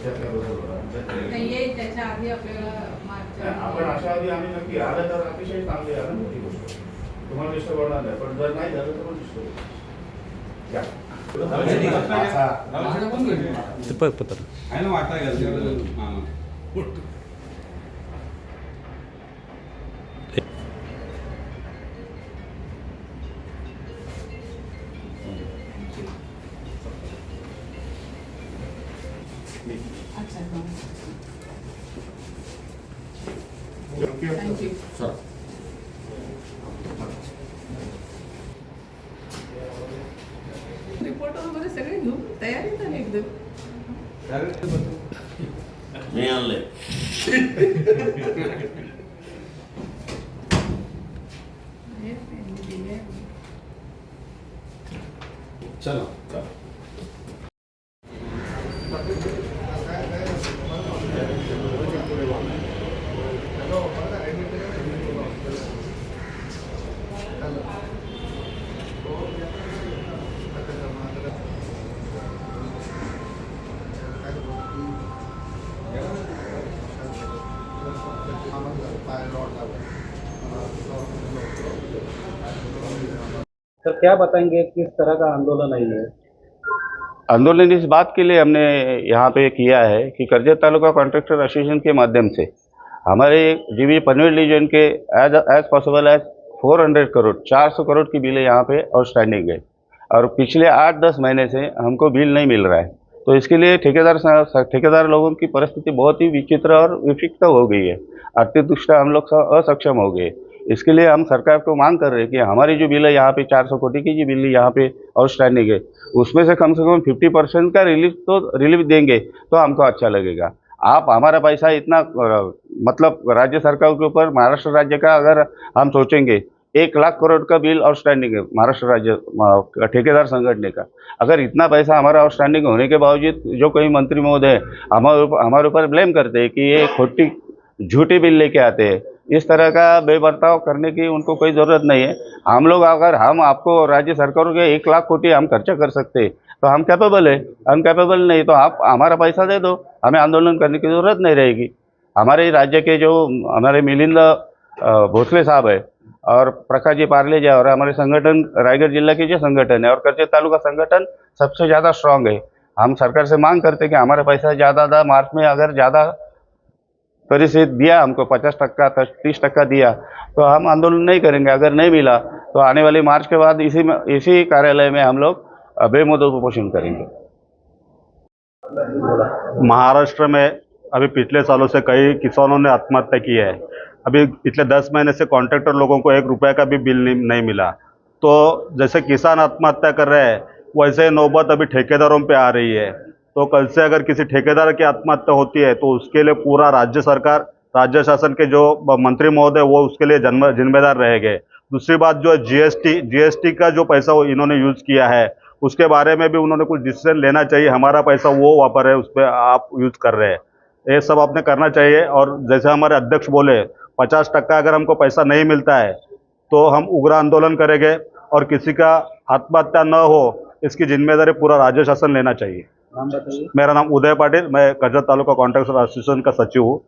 नाही येईल त्याच्या आधी आपल्याला आपण अशा आधी आम्ही नक्की आलं तर अतिशय चांगली आहे ना, मोठी गोष्ट. तुम्हाला डिस्टर्ब होणार नाही, पण जर नाही झालं तर पण डिस्टर्ब अच्छा थँक्यू. रिपोर्ट वगैरे सगळे घेऊन तयारीत आहे एकदम. मी आणले. चला. सर क्या बताएंगे किस तरह का आंदोलन है ये? आंदोलन इस बात के लिए हमने यहाँ पे किया है कि करजत तालुका कॉन्ट्रैक्टर एसोसिएशन के माध्यम से हमारे डीवी पनवेल डिवीजन के as possible as 400 crore 400 crore की बिल यहाँ पे आउटस्टैंडिंग है और पिछले 8-10 महीने से हमको बिल नहीं मिल रहा है। तो इसके लिए ठेकेदार लोगों की परिस्थिति बहुत ही विचित्र और विक्षिप्त हो गई है। आर्थिक दृष्टया हम लोग असक्षम हो गए। इसके लिए हम सरकार को मांग कर रहे हैं कि हमारी जो बिल है यहाँ पे 400 कोटी की जो बिल यहाँ पे आउटस्टैंडिंग है उसमें से कम 50% का रिलीफ देंगे तो हमको अच्छा लगेगा। आप हमारा पैसा इतना मतलब राज्य सरकार के ऊपर महाराष्ट्र राज्य का अगर हम सोचेंगे 1 लाख करोड़ का बिल आउटस्टैंडिंग है महाराष्ट्र राज्य ठेकेदार संगठन का। अगर इतना पैसा हमारा आउटस्टैंडिंग होने के बावजूद जो कई मंत्री महोदय हमारे ऊपर ब्लेम करते हैं कि ये खोटी झूठी बिल लेके आते हैं, इस तरह का बेबर्ताव करने की उनको कोई ज़रूरत नहीं है। हम लोग अगर हम आपको राज्य सरकारों के 1 लाख कोटी हम खर्चा कर सकते हैं तो हम कैपेबल है। हम कैपेबल नहीं तो आप हमारा पैसा दे दो, हमें आंदोलन करने की ज़रूरत नहीं रहेगी। हमारे राज्य के जो हमारे मिलिंद भोसले साहब है और प्रकाश जी पार्ले जी और हमारे संगठन रायगढ़ जिला के जो संगठन है और करजत तालुका संगठन सबसे ज़्यादा स्ट्रांग है। हम सरकार से मांग करते हैं कि हमारा पैसा ज़्यादा था, मार्च में अगर ज़्यादा परिस्थिति दिया हमको 50% 30% दिया तो हम आंदोलन नहीं करेंगे। अगर नहीं मिला तो आने वाली मार्च के बाद इसी कार्यालय में हम लोग बेमुदत उपोषण करेंगे। महाराष्ट्र में अभी पिछले सालों से कई किसानों ने आत्महत्या की है। अभी पिछले 10 महीने से कॉन्ट्रैक्टर लोगों को 1 रुपये का भी बिल नहीं मिला। तो जैसे किसान आत्महत्या कर रहे हैं वैसे नौबत अभी ठेकेदारों पे आ रही है। तो कल से अगर किसी ठेकेदार की आत्महत्या होती है तो उसके लिए पूरा राज्य सरकार राज्य शासन के जो मंत्री महोदय वो उसके लिए जिम्मेदार रहेंगे। दूसरी बात जो है जीएसटी का जो पैसा वो इन्होंने यूज़ किया है उसके बारे में भी उन्होंने कुछ डिसीजन लेना चाहिए। हमारा पैसा वो वापर है उस पर आप यूज़ कर रहे हैं, ये सब आपने करना चाहिए। और जैसे हमारे अध्यक्ष बोले 50% अगर हमको पैसा नहीं मिलता है तो हम उग्र आंदोलन करेंगे और किसी का आत्महत्या न हो इसकी जिम्मेदारी पूरा राज्य शासन लेना चाहिए। नाम बताइए। मेरा नाम उदय पाटिल, मैं करजत तालुका कॉन्ट्रैक्टर एसोसिएशन का सचिव हूँ।